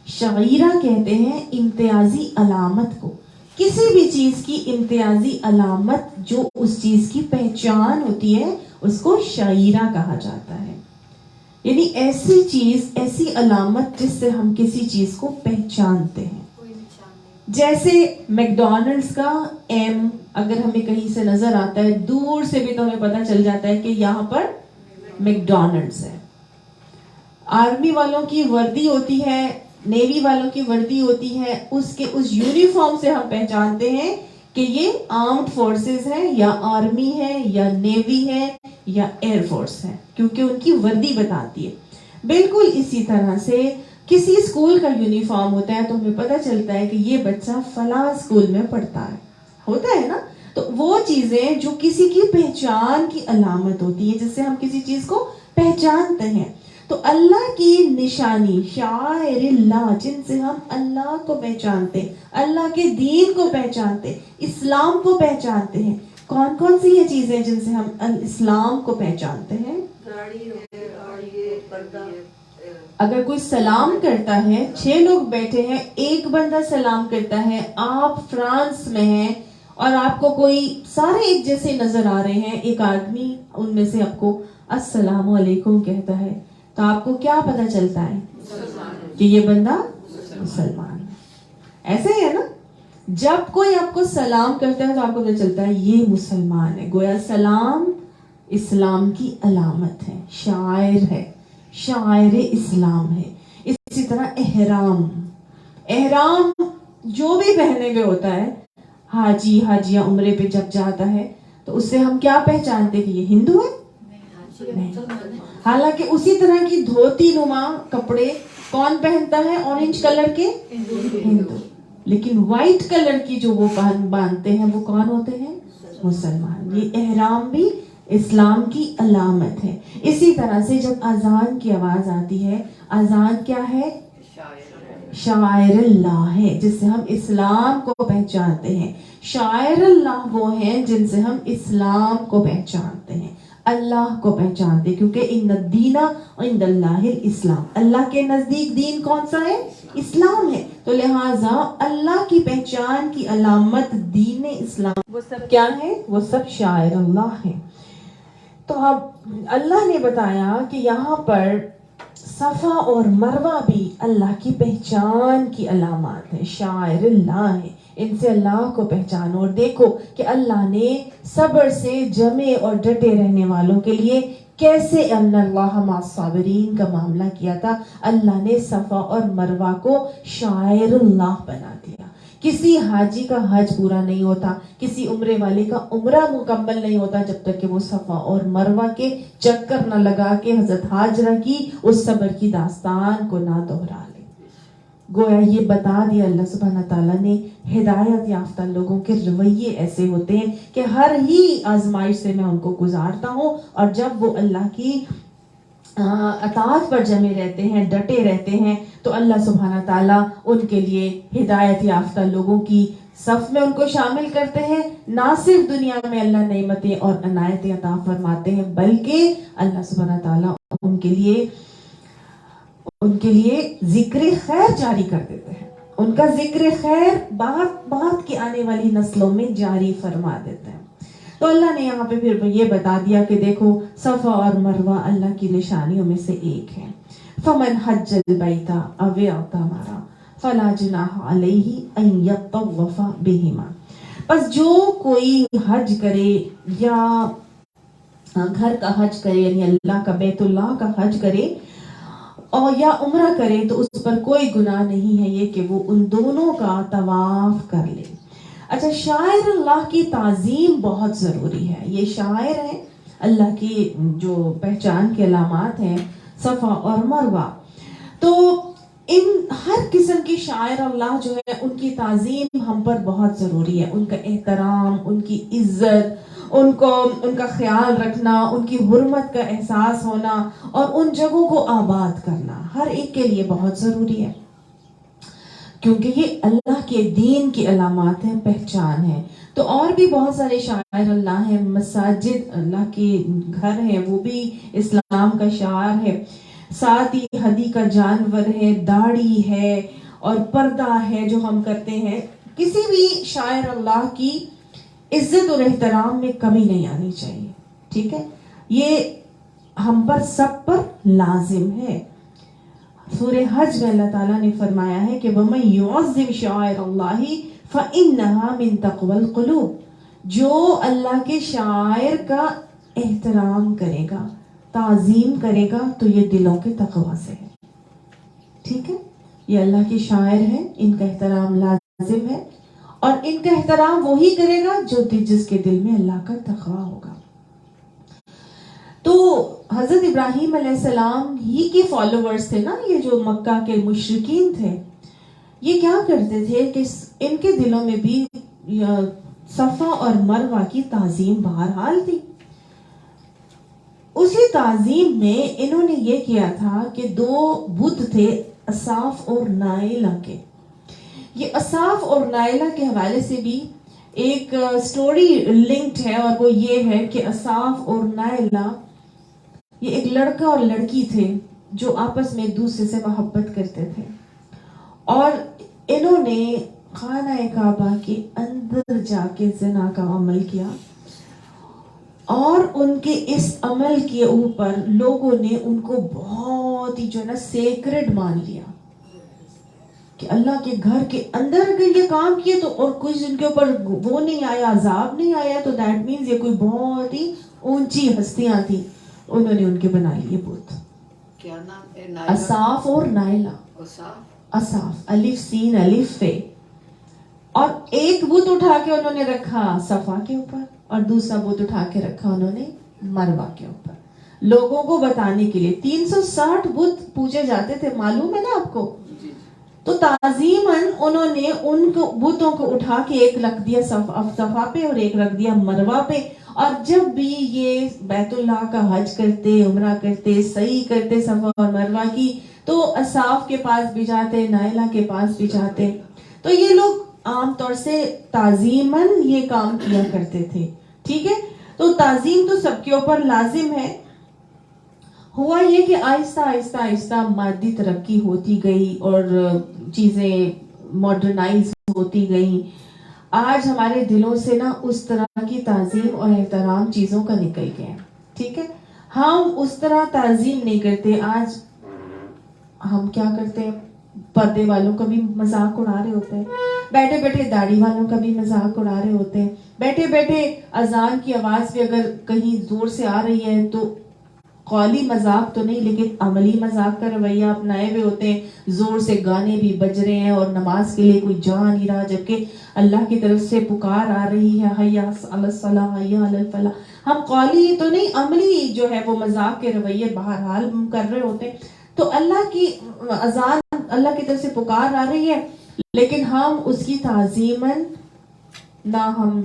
شعیرہ کہتے ہیں امتیازی علامت کو, کسی بھی چیز کی امتیازی علامت جو اس چیز کی پہچان ہوتی ہے اس کو شعیرہ کہا جاتا ہے. یعنی ایسی چیز, ایسی علامت جس سے ہم کسی چیز کو پہچانتے ہیں. جیسے میکڈونلڈس کا ایم اگر ہمیں کہیں سے نظر آتا ہے, دور سے بھی تو ہمیں پتہ چل جاتا ہے کہ یہاں پر میکڈونلڈس ہے. آرمی والوں کی وردی ہوتی ہے, نیوی والوں کی وردی ہوتی ہے, اس یونیفارم سے ہم پہچانتے ہیں کہ یہ آرمڈ فورسز ہیں, یا آرمی ہے, یا نیوی ہے, یا ایئر فورس ہے, کیونکہ ان کی وردی بتاتی ہے. بالکل اسی طرح سے کسی اسکول کا یونیفارم ہوتا ہے تو ہمیں پتہ چلتا ہے کہ یہ بچہ فلاں اسکول میں پڑھتا ہے, ہوتا ہے نا. تو وہ چیزیں جو کسی کی پہچان کی علامت ہوتی ہے، جس سے ہم کسی چیز کو پہچانتے ہیں، تو اللہ کی نشانی شعائر اللہ، جن سے ہم اللہ کو پہچانتے، اللہ کے دین کو پہچانتے، اسلام کو پہچانتے ہیں. کون کون سی یہ چیزیں جن سے ہم اسلام کو پہچانتے ہیں؟ اگر کوئی سلام کرتا ہے، 6 لوگ بیٹھے ہیں، ایک بندہ سلام کرتا ہے، آپ فرانس میں ہیں اور آپ کو کوئی سارے ایک جیسے نظر آ رہے ہیں، ایک آدمی ان میں سے آپ کو السلام علیکم کہتا ہے، تو آپ کو کیا پتہ چلتا ہے کہ یہ بندہ مسلمان ہے. ایسے ہی ہے نا، جب کوئی آپ کو سلام کرتا ہے تو آپ کو پتہ چلتا ہے یہ مسلمان ہے. گویا سلام اسلام کی علامت ہے، شاعر ہے، شاعر اسلام ہے. اسی طرح احرام جو بھی پہنے ہوئے ہوتا ہے، حاجی حاجیہ عمرے پہ جب جاتا ہے تو اس سے ہم کیا پہچانتے کہ یہ ہندو ہے؟ نہیں. حالانکہ اسی طرح کی دھوتی نما کپڑے کون پہنتا ہے؟ اورنج کلر کے ہندو. لیکن وائٹ کلر کی جو وہ باندھتے ہیں وہ کون ہوتے ہیں؟ مسلمان. یہ احرام بھی اسلام کی علامت ہے. اسی طرح سے جب اذان کی آواز آتی ہے، اذان کیا ہے؟ شاعر اللہ ہے، جس سے ہم اسلام کو پہچانتے ہیں. شاعر اللہ وہ ہیں جن سے ہم اسلام کو پہچانتے ہیں، اللہ کو پہچانتے ہیں، کیونکہ ان الدین عند اللہ الاسلام، اللہ کے نزدیک دین کون سا ہے؟ اسلام ہے. تو لہٰذا اللہ کی پہچان کی علامت دین اسلام، وہ سب کیا ہے؟ وہ سب شاعر اللہ ہے. تو اب اللہ نے بتایا کہ یہاں پر صفا اور مروہ بھی اللہ کی پہچان کی علامات ہیں، شاعر اللہ ہے. ان سے اللہ کو پہچانو. اور دیکھو کہ اللہ نے صبر سے جمے اور ڈٹے رہنے والوں کے لیے کیسے ان اللہ مع الصابرین کا معاملہ کیا تھا. اللہ نے صفا اور مروہ کو شاعر اللہ بنا دیا. کسی حاجی کا حج پورا نہیں ہوتا، کسی عمرے والے کا عمرہ مکمل نہیں ہوتا جب تک کہ وہ صفا اور مروہ کے چکر نہ لگا کے حضرت ہاجرہ کی اس صبر کی داستان کو نہ دہرا لے. گویا یہ بتا دیا اللہ سبحانہ تعالیٰ نے، ہدایت یافتہ لوگوں کے رویے ایسے ہوتے ہیں کہ ہر ہی آزمائش سے میں ان کو گزارتا ہوں، اور جب وہ اللہ کی اطاعت پر جمے رہتے ہیں، ڈٹے رہتے ہیں، تو اللہ سبحانہ تعالیٰ ان کے لیے ہدایت یافتہ لوگوں کی صف میں ان کو شامل کرتے ہیں. نہ صرف دنیا میں اللہ نعمتیں اور عنایتیں عطا فرماتے ہیں، بلکہ اللہ سبحانہ تعالیٰ ان کے لیے ذکر خیر جاری کر دیتے ہیں. ان کا ذکر خیر بات کی آنے والی نسلوں میں جاری فرما دیتے ہیں. تو اللہ نے یہاں پہ پھر یہ بتا دیا کہ دیکھو صفا اور مروہ اللہ کی نشانیوں میں سے ایک ہے. فمن حج البیت او اعتمر فلا جناح علیہ ان یطوف بہما. پس جو کوئی حج کرے یا گھر کا حج کرے، یعنی اللہ کا بیت اللہ کا حج کرے اور یا عمرہ کرے، تو اس پر کوئی گناہ نہیں ہے یہ کہ وہ ان دونوں کا طواف کر لے. اچھا، شاعر اللہ کی تعظیم بہت ضروری ہے. یہ شاعر ہیں، اللہ کی جو پہچان کے علامات ہیں صفا اور مروہ. تو ان ہر قسم کی شاعر اللہ جو ہے ان کی تعظیم ہم پر بہت ضروری ہے. ان کا احترام، ان کی عزت، ان کا خیال رکھنا، ان کی حرمت کا احساس ہونا اور ان جگہوں کو آباد کرنا ہر ایک کے لیے بہت ضروری ہے، کیونکہ یہ اللہ کے دین کی علامات ہیں، پہچان ہے. تو اور بھی بہت سارے شاعر اللہ ہیں. مساجد اللہ کے گھر ہیں، وہ بھی اسلام کا شعار ہے. ساتھ ہی ہدی کا جانور ہے، داڑھی ہے اور پردہ ہے جو ہم کرتے ہیں. کسی بھی شاعر اللہ کی عزت اور احترام میں کمی نہیں آنی چاہیے. ٹھیک ہے، یہ ہم پر سب پر لازم ہے. سورہ حج میں اللہ تعالیٰ نے فرمایا ہے کہ وَمَن يُعَظِّمْ شَعَائِرَ اللَّهِ فَإِنَّهَا مِن تَقْوَى الْقُلُوبِ. جو اللہ کے شاعر کا احترام کرے گا، تعظیم کرے گا، تو یہ دلوں کے تقوی سے ہے. ٹھیک ہے، یہ اللہ کے شاعر ہیں، ان کا احترام لازم ہے، اور ان کا احترام وہی کرے گا جس کے دل میں اللہ کا تقوی ہوگا. تو حضرت ابراہیم علیہ السلام ہی کے فالوورز تھے نا، یہ جو مکہ کے مشرکین تھے. یہ کیا کرتے تھے کہ ان کے دلوں میں بھی صفا اور مروہ کی تعظیم بہرحال تھی. اسی تعظیم میں انہوں نے یہ کیا تھا کہ 2 بت تھے اصاف اور نائلہ کے. یہ اصاف اور نائلہ کے حوالے سے بھی ایک سٹوری لنکڈ ہے، اور وہ یہ ہے کہ اصاف اور نائلہ یہ ایک لڑکا اور لڑکی تھے جو آپس میں ایک دوسرے سے محبت کرتے تھے، اور انہوں نے خانہ کعبہ کے اندر جا کے زنا کا عمل کیا، اور ان کے اس عمل کے اوپر لوگوں نے ان کو بہت ہی جو ہے نا سیکرڈ مان لیا کہ اللہ کے گھر کے اندر اگر یہ کام کیے تو اور کچھ ان کے اوپر وہ نہیں آیا، عذاب نہیں آیا، تو دیٹ مینز یہ کوئی بہت ہی اونچی ہستیاں تھیں. انہوں نے ان کے بنا لیے بت. کیا نام ہے؟ اصاف اور نائلہ. اصاف الف سین الف فے. اور ایک بت اٹھا کے انہوں نے رکھا صفا کے اوپر، اور دوسرا بت اٹھا کے رکھا انہوں نے مروہ کے اوپر، لوگوں کو بتانے کے لیے. 360 بت پوجے جاتے تھے، معلوم ہے نا آپ کو. تو تعظیماً انہوں نے ان کو بتوں کو اٹھا کے ایک رکھ دیا صفا پہ اور ایک رکھ دیا مروہ پہ. اور جب بھی یہ بیت اللہ کا حج کرتے، عمرہ کرتے، سعی کرتے صفا اور مروہ کی، تو اصاف کے پاس بھی جاتے، نائلہ کے پاس بھی جاتے. تو یہ لوگ عام طور سے تعظیماً یہ کام کیا کرتے تھے. ٹھیک ہے، تو تعظیم تو سب کے اوپر لازم ہے. ہوا یہ کہ آہستہ آہستہ آہستہ مادی ترقی ہوتی گئی اور چیزیں ماڈرنائز ہوتی گئیں. آج ہمارے دلوں سے نا اس طرح کی تعظیم اور احترام چیزوں کا نکل گیا. ٹھیک ہے، ہم اس طرح تعظیم نہیں کرتے. آج ہم کیا کرتے ہیں، پردے والوں کا بھی مذاق اڑا رہے ہوتے ہیں، بیٹھے بیٹھے داڑھی والوں کا بھی مذاق اڑا رہے ہوتے ہیں، بیٹھے بیٹھے اذان کی آواز بھی اگر کہیں زور سے آ رہی ہے تو قولی مذاق تو نہیں لیکن عملی مذاق کا رویہ اپنائے ہوئے ہوتے ہیں. زور سے گانے بھی بج رہے ہیں اور نماز کے لیے کوئی جا نہیں رہا، جبکہ اللہ کی طرف سے پکار آ رہی ہے، حیا علی الصلاۃ حیا علی الفلاح. ہم قولی تو نہیں، عملی جو ہے وہ مذاق کے رویے بہرحال ہم کر رہے ہوتے ہیں. تو اللہ کی اذان، اللہ کی طرف سے پکار آ رہی ہے، لیکن ہم اس کی تعظیماً نہ ہم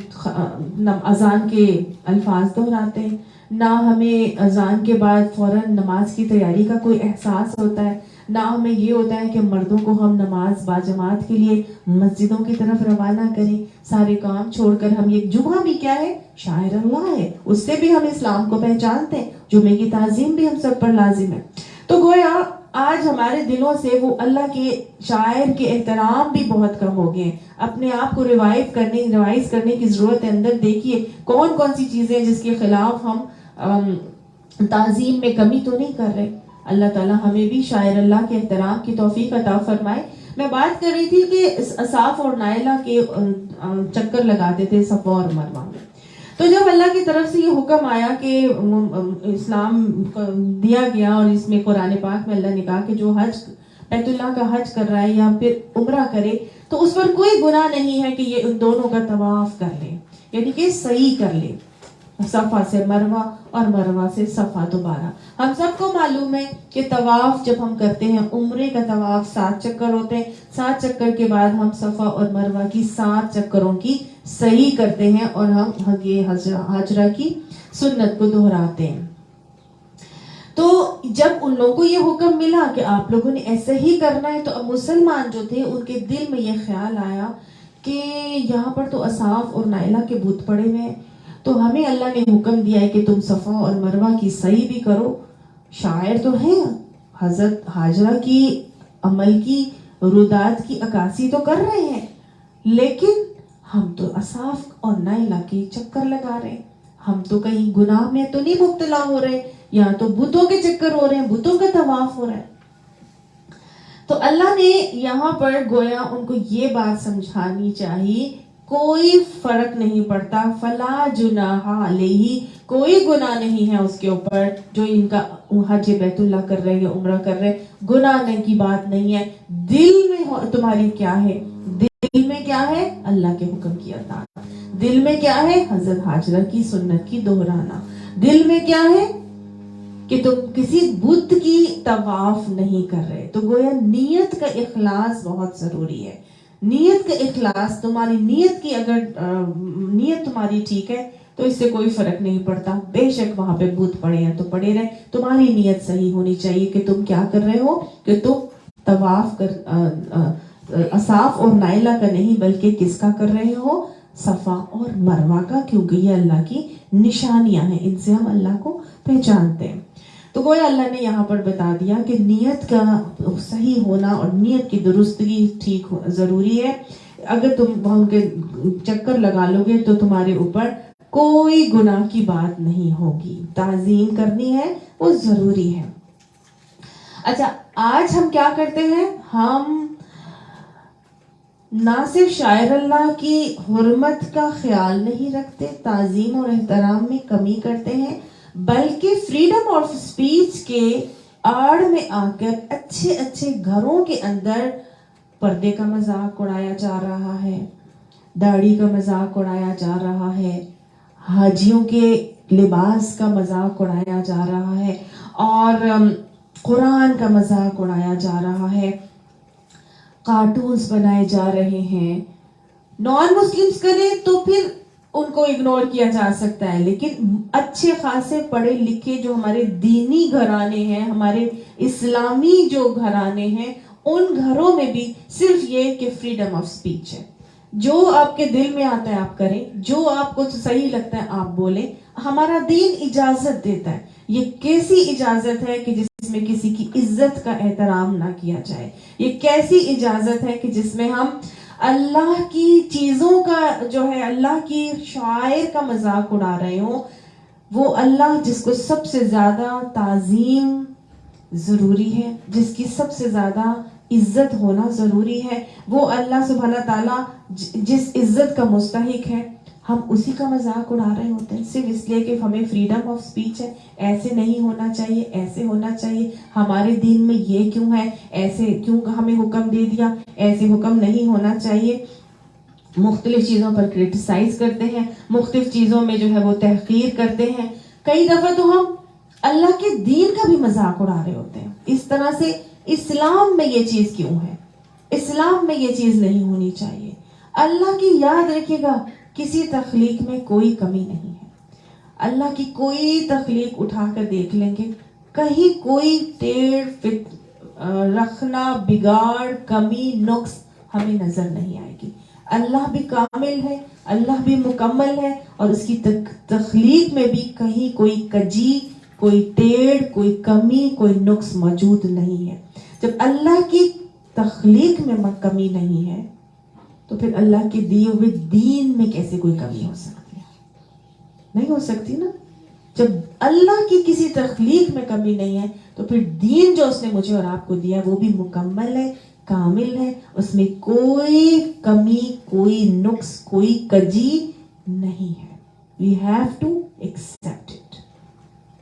اذان کے الفاظ دہراتے ہیں، نہ ہمیں اذان کے بعد فوراً نماز کی تیاری کا کوئی احساس ہوتا ہے، نہ ہمیں یہ ہوتا ہے کہ مردوں کو ہم نماز باجماعت کے لیے مسجدوں کی طرف روانہ کریں. سارے کام چھوڑ کر ہم یہ جمعہ بھی کیا ہے، شاعر اللہ ہے، اس سے بھی ہم اسلام کو پہچانتے ہیں، جمعے کی تعظیم بھی ہم سب پر لازم ہے. تو گویا آج ہمارے دلوں سے وہ اللہ کے شاعر کے احترام بھی بہت کم ہو گئے ہیں. اپنے آپ کو ریوائز کرنے کی ضرورت ہے. اندر دیکھیے کون کون سی چیزیں جس کے خلاف ہم تعظیم میں کمی تو نہیں کر رہے. اللہ تعالیٰ ہمیں بھی شاعر اللہ کے احترام کی توفیق عطا فرمائے. میں بات کر رہی تھی کہ اصاف اور نائلہ کے چکر لگاتے تھے صفا اور مروہ میں. تو جب اللہ کی طرف سے یہ حکم آیا کہ اسلام دیا گیا، اور اس میں قرآن پاک میں اللہ نے کہا کہ جو حج بیت اللہ کا حج کر رہا ہے یا پھر عمرہ کرے تو اس پر کوئی گناہ نہیں ہے کہ یہ ان دونوں کا طواف کر لے، یعنی کہ صحیح کر لے، صفا سے مروہ اور مروہ سے صفا. دوبارہ ہم سب کو معلوم ہے کہ طواف جب ہم کرتے ہیں، عمرے کا طواف 7 چکر ہوتے ہیں. 7 چکر کے بعد ہم صفا اور مروہ کی 7 چکروں کی صحیح کرتے ہیں، اور ہم یہ حجرہ کی سنت کو دہراتے ہیں. تو جب ان لوگوں کو یہ حکم ملا کہ آپ لوگوں نے ایسے ہی کرنا ہے، تو اب مسلمان جو تھے ان کے دل میں یہ خیال آیا کہ یہاں پر تو اصاف اور نائلہ کے بت پڑے ہوئے ہیں، تو ہمیں اللہ نے حکم دیا ہے کہ تم صفا اور مروہ کی صحیح بھی کرو. شاعر تو ہیں، حضرت حاجرہ کی عمل کی رودات کی عکاسی تو کر رہے ہیں، لیکن ہم تو اصاف اور نائلہ کے چکر لگا رہے ہیں. ہم تو کہیں گناہ میں تو نہیں مبتلا ہو رہے، یا تو بتوں کے چکر ہو رہے ہیں، بتوں کا طواف ہو رہا ہے. تو اللہ نے یہاں پر گویا ان کو یہ بات سمجھانی چاہیے، کوئی فرق نہیں پڑتا، فلا جناح علیہ، کوئی گناہ نہیں ہے اس کے اوپر جو ان کا حج بیت اللہ کر رہے یا عمرہ کر رہے. گناہ کی بات نہیں ہے. دل میں تمہاری کیا ہے، دل میں کیا ہے، اللہ کے حکم کی اطاعت. دل میں کیا ہے، حضرت حاجرہ کی سنت کی دہرانا. دل میں کیا ہے کہ تم کسی بت کی طواف نہیں کر رہے. تو گویا نیت کا اخلاص بہت ضروری ہے. نیت کا اخلاص, تمہاری نیت کی اگر نیت تمہاری ٹھیک ہے تو اس سے کوئی فرق نہیں پڑتا. بے شک وہاں پہ بت پڑے ہیں تو پڑے رہے, تمہاری نیت صحیح ہونی چاہیے کہ تم کیا کر رہے ہو, کہ تم طواف کر اصاف اور نائلہ کا نہیں بلکہ کس کا کر رہے ہو, صفا اور مروہ کا, کیونکہ یہ اللہ کی نشانیاں ہیں, ان سے ہم اللہ کو پہچانتے ہیں. تو گویا اللہ نے یہاں پر بتا دیا کہ نیت کا صحیح ہونا اور نیت کی درستگی ٹھیک ضروری ہے. اگر تم وہاں کے چکر لگا لو گے تو تمہارے اوپر کوئی گناہ کی بات نہیں ہوگی. تعظیم کرنی ہے وہ ضروری ہے. اچھا, آج ہم کیا کرتے ہیں, ہم نہ صرف شاعر اللہ کی حرمت کا خیال نہیں رکھتے, تعظیم اور احترام میں کمی کرتے ہیں, بلکہ فریڈم آف اسپیچ کے آڑ میں آ کر اچھے اچھے گھروں کے اندر پردے کا مذاق اڑایا جا رہا ہے, داڑھی کا مذاق اڑایا جا رہا ہے, حاجیوں کے لباس کا مذاق اڑایا جا رہا ہے, اور قرآن کا مذاق اڑایا جا رہا ہے, کارٹونز بنائے جا رہے ہیں. نان مسلمز کریں تو پھر ان کو اگنور کیا جا سکتا ہے, لیکن اچھے خاصے پڑھے لکھے جو ہمارے دینی گھرانے ہیں, ہمارے اسلامی جو گھرانے ہیں, ان گھروں میں بھی صرف یہ کہ فریڈم آف سپیچ ہے. جو آپ کے دل میں آتا ہے آپ کریں, جو آپ کو صحیح لگتا ہے آپ بولیں. ہمارا دین اجازت دیتا ہے. یہ کیسی اجازت ہے کہ جس میں کسی کی عزت کا احترام نہ کیا جائے. یہ کیسی اجازت ہے کہ جس میں ہم اللہ کی چیزوں کا جو ہے, اللہ کی شعائر کا مذاق اڑا رہے ہوں. وہ اللہ جس کو سب سے زیادہ تعظیم ضروری ہے, جس کی سب سے زیادہ عزت ہونا ضروری ہے, وہ اللہ سبحانہ تعالیٰ جس عزت کا مستحق ہے, ہم اسی کا مذاق اڑا رہے ہوتے ہیں صرف اس لیے کہ ہمیں فریڈم آف سپیچ ہے. ایسے نہیں ہونا چاہیے, ایسے ہونا چاہیے, ہمارے دین میں یہ کیوں ہے, ایسے کیوں ہمیں حکم دے دیا, ایسے حکم نہیں ہونا چاہیے. مختلف چیزوں پر کرٹیسائز کرتے ہیں, مختلف چیزوں میں جو ہے وہ تحقیر کرتے ہیں. کئی دفعہ تو ہم اللہ کے دین کا بھی مذاق اڑا رہے ہوتے ہیں. اس طرح سے اسلام میں یہ چیز کیوں ہے, اسلام میں یہ چیز نہیں ہونی چاہیے. اللہ کی یاد رکھیے گا, کسی تخلیق میں کوئی کمی نہیں ہے. اللہ کی کوئی تخلیق اٹھا کر دیکھ لیں گے, کہیں کوئی ٹیڑھ رکھنا, بگاڑ, کمی, نقص ہمیں نظر نہیں آئے گی. اللہ بھی کامل ہے, اللہ بھی مکمل ہے, اور اس کی تخلیق میں بھی کہیں کوئی کجی, کوئی ٹیڑھ, کوئی کمی, کوئی نقص موجود نہیں ہے. جب اللہ کی تخلیق میں کمی نہیں ہے تو پھر اللہ کے دیے ہوئے دین میں کیسے کوئی کمی ہو سکتی ہے؟ نہیں ہو سکتی نا. جب اللہ کی کسی تخلیق میں کمی نہیں ہے تو پھر دین جو اس نے مجھے اور آپ کو دیا وہ بھی مکمل ہے, کامل ہے, اس میں کوئی کمی, کوئی نقص, کوئی کجی نہیں ہے. We have to accept it.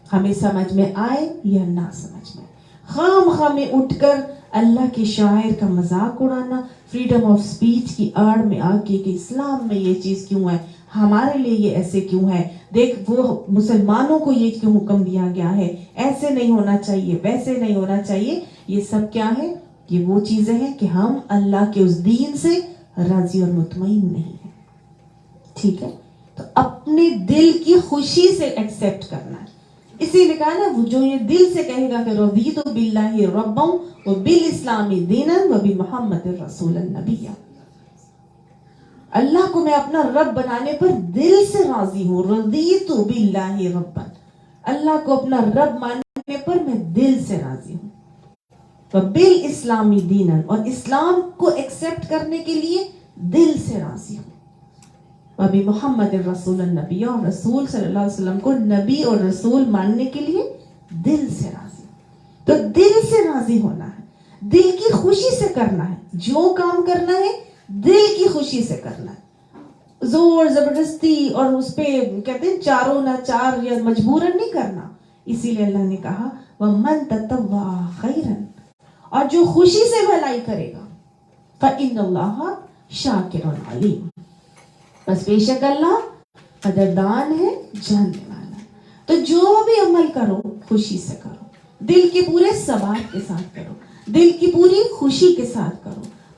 ہمیں سمجھ میں آئے یا نہ سمجھ میں, خام میں اٹھ کر اللہ کے شاعر کا مذاق اڑانا, فریڈم آف سپیچ کی آڑ میں آ کے کہ اسلام میں یہ چیز کیوں ہے, ہمارے لیے یہ ایسے کیوں ہے, دیکھ وہ مسلمانوں کو یہ کیوں حکم دیا گیا ہے, ایسے نہیں ہونا چاہیے, ویسے نہیں ہونا چاہیے. یہ سب کیا ہے؟ یہ وہ چیزیں ہیں کہ ہم اللہ کے اس دین سے راضی اور مطمئن نہیں ہیں. ٹھیک ہے, تو اپنے دل کی خوشی سے ایکسپٹ کرنا ہے. اسی لیے کہا نا, وہ جو یہ دل سے کہے گا کہ رضیت باللہ ربا وبالاسلام دینا وبمحمد رسول النبی, اللہ کو میں اپنا رب بنانے پر دل سے راضی ہوں. رضیت باللہ ربا, اللہ کو اپنا رب ماننے پر میں دل سے راضی ہوں. وبالاسلام دینا, اور اسلام کو ایکسپٹ کرنے کے لیے دل سے راضی ہوں. وبی محمد رسول النبی, اور رسول صلی اللہ علیہ وسلم کو نبی اور رسول ماننے کے لیے دل سے راضی. تو دل سے راضی ہونا ہے, دل کی خوشی سے کرنا ہے. جو کام کرنا ہے دل کی خوشی سے کرنا ہے, زور زبردستی اور اس پہ کہتے ہیں چاروں نہ چار یا مجبوراً نہیں کرنا. اسی لیے اللہ نے کہا وَمَن تَطَوَّعَ خَيْرًا, اور جو خوشی سے بھلائی کرے گا فَإِنَّ اللَّهَ شَاكِرٌ عَلِيمٌ, بس بے شک اللہ قدردان ہے, جاننے والا. تو جو بھی عمل کرو خوشی سے کرو, دل کے پورے ثبات کے ساتھ کرو, دل کی پوری خوشی کے ساتھ کرو.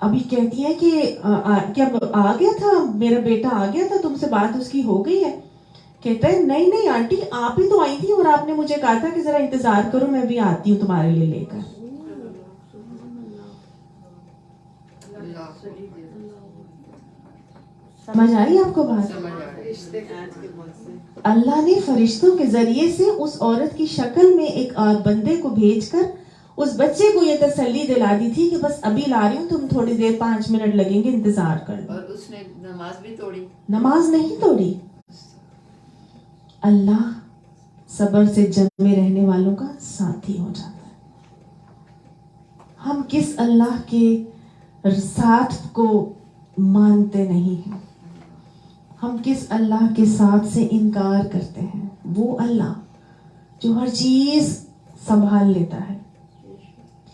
ابھی کہتی ہیں کہ کیا آ گیا تھا میرا بیٹا، آ گیا تھا تم سے بات اس کی ہو گئی ہے؟ کہتا ہے نہیں نہیں آنٹی، آپ ہی تو آئی تھی اور آپ نے مجھے کہا تھا کہ ذرا انتظار کرو، میں بھی آتی ہوں تمہارے لیے لے کر. سمجھ آئی آپ کو بات؟ اللہ نے فرشتوں کے ذریعے سے اس عورت کی شکل میں ایک بندے کو بھیج کر اس بچے کو یہ تسلی دلا دی تھی کہ بس ابھی لا رہی ہوں، تم تھوڑی دیر 5 منٹ لگیں گے، انتظار کر لو. اور اس نے نماز بھی توڑی؟ نماز نہیں توڑی. اللہ صبر سے جمے رہنے والوں کا ساتھی ہو جاتا ہے. ہم کس اللہ کے ساتھ کو مانتے نہیں ہیں، ہم کس اللہ کے ساتھ سے انکار کرتے ہیں. وہ اللہ جو ہر چیز سنبھال لیتا ہے،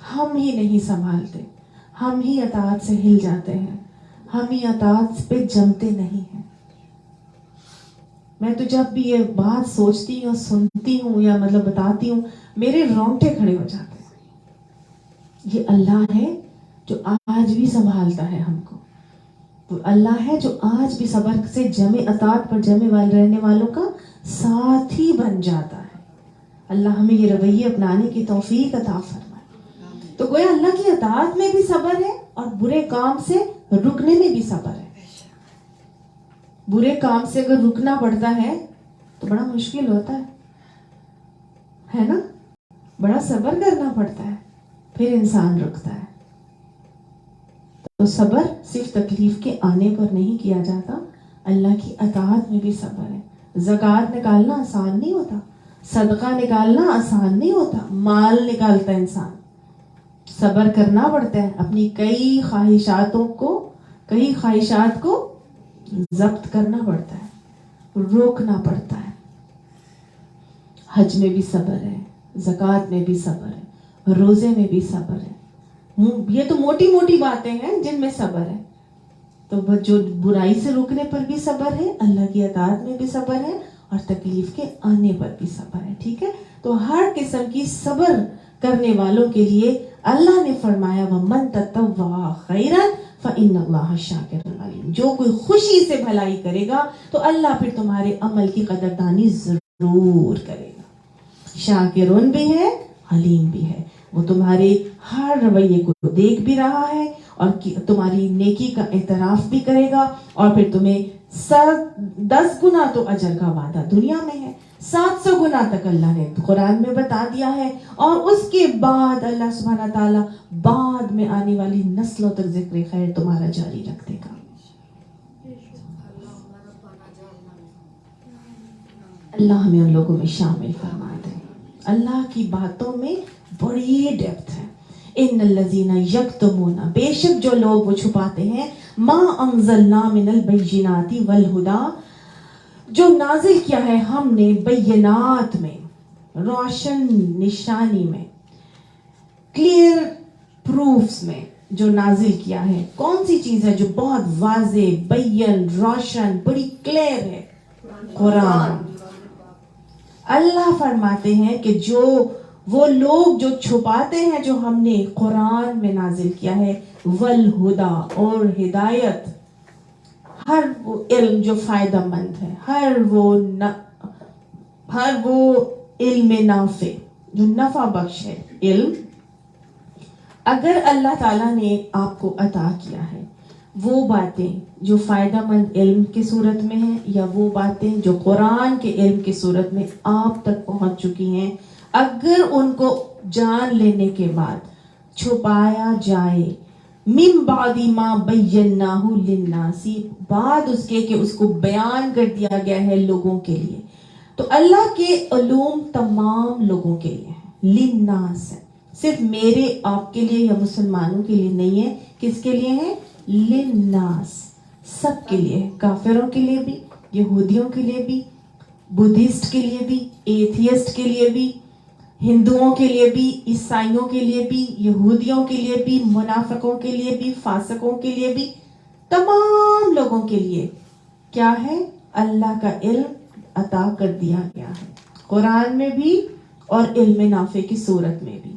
ہم ہی نہیں سنبھالتے، ہم ہی اطاعت سے ہل جاتے ہیں، ہم ہی اطاعت پہ جمتے نہیں ہیں. میں تو جب بھی یہ بات سوچتی ہوں، سنتی ہوں یا مطلب بتاتی ہوں، میرے رونگٹے کھڑے ہو جاتے ہیں. یہ اللہ ہے جو آج بھی سنبھالتا ہے ہم کو. تو اللہ ہے جو آج بھی صبر سے جمے اطاعت پر جمے رہنے والوں کا ساتھی بن جاتا ہے. اللہ ہمیں یہ رویے اپنانے کی توفیق عطا فرمائے. تو گویا اللہ کی اطاعت میں بھی صبر ہے اور برے کام سے رکنے میں بھی صبر ہے. برے کام سے اگر رکنا پڑتا ہے تو بڑا مشکل ہوتا ہے نا، بڑا صبر کرنا پڑتا ہے، پھر انسان رکتا ہے. تو صبر صرف تکلیف کے آنے پر نہیں کیا جاتا، اللہ کی اطاعت میں بھی صبر ہے. زکوٰۃ نکالنا آسان نہیں ہوتا، صدقہ نکالنا آسان نہیں ہوتا، مال نکالتا انسان، صبر کرنا پڑتا ہے. اپنی کئی خواہشات کو ضبط کرنا پڑتا ہے، روکنا پڑتا ہے. حج میں بھی صبر ہے، زکوٰۃ میں بھی صبر ہے، روزے میں بھی صبر ہے. یہ تو موٹی موٹی باتیں ہیں جن میں صبر ہے. تو جو برائی سے روکنے پر بھی صبر ہے، اللہ کی اطاعت میں بھی صبر ہے، اور تکلیف کے آنے پر بھی صبر ہے. ٹھیک ہے، تو ہر قسم کی صبر کرنے والوں کے لیے اللہ نے فرمایا وَمَن تَطَوَّعَ خَيْرًا فَإِنَّ اللَّهَ شَاكِرٌ عَلِيمٌ. جو کوئی خوشی سے بھلائی کرے گا تو اللہ پھر تمہارے عمل کی قدردانی ضرور کرے گا. شاکرون بھی ہے، حلیم بھی ہے. وہ تمہارے ہر رویے کو دیکھ بھی رہا ہے اور تمہاری نیکی کا اعتراف بھی کرے گا، اور پھر تمہیں 10 گنا تو اجر کا وعدہ دنیا میں ہے، 700 گنا تک اللہ نے قرآن میں بتا دیا ہے. اور اس کے بعد اللہ سبحانہ تعالیٰ بعد میں آنے والی نسلوں تک ذکر خیر تمہارا جاری رکھ دے گا. اللہ ہمیں ان لوگوں میں شامل فرما دے. اللہ کی باتوں میں بڑی ڈیپتھ ہے. ان الذین یکتمون، بے شک جو لوگ وہ چھپاتے ہیں، ما انزلنا من البینات والہدی، جو نازل کیا ہے ہم نے بینات میں، روشن نشانی میں، کلیئر پروفز میں جو نازل کیا ہے. کون سی چیز ہے جو بہت واضح، بین، روشن، بڑی کلیئر ہے؟ قرآن. اللہ فرماتے ہیں کہ جو وہ لوگ جو چھپاتے ہیں جو ہم نے قرآن میں نازل کیا ہے، والہدا، اور ہدایت، ہر وہ علم جو فائدہ مند ہے، ہر وہ علم نافع جو نفع بخش ہے علم، اگر اللہ تعالیٰ نے آپ کو عطا کیا ہے، وہ باتیں جو فائدہ مند علم کی صورت میں ہیں، یا وہ باتیں جو قرآن کے علم کی صورت میں آپ تک پہنچ چکی ہیں، اگر ان کو جان لینے کے بعد چھپایا جائے، من بعد ما بیناہ للناس، بعد اس کے کہ اس کو بیان کر دیا گیا ہے لوگوں کے لیے. تو اللہ کے علوم تمام لوگوں کے لیے ہیں، للناس ہے، صرف میرے آپ کے لیے یا مسلمانوں کے لیے نہیں ہے. کس کے لیے ہے؟ للناس، سب کے لیے، کافروں کے لیے بھی، یہودیوں کے لیے بھی، بدھسٹ کے لیے بھی، ایتھیسٹ کے لیے بھی، ہندوؤں کے لیے بھی، عیسائیوں کے لیے بھی، یہودیوں کے لیے بھی، منافقوں کے لیے بھی، فاسقوں کے لیے بھی، تمام لوگوں کے لیے کیا ہے؟ اللہ کا علم عطا کر دیا گیا ہے، قرآن میں بھی اور علم نافع کی صورت میں بھی.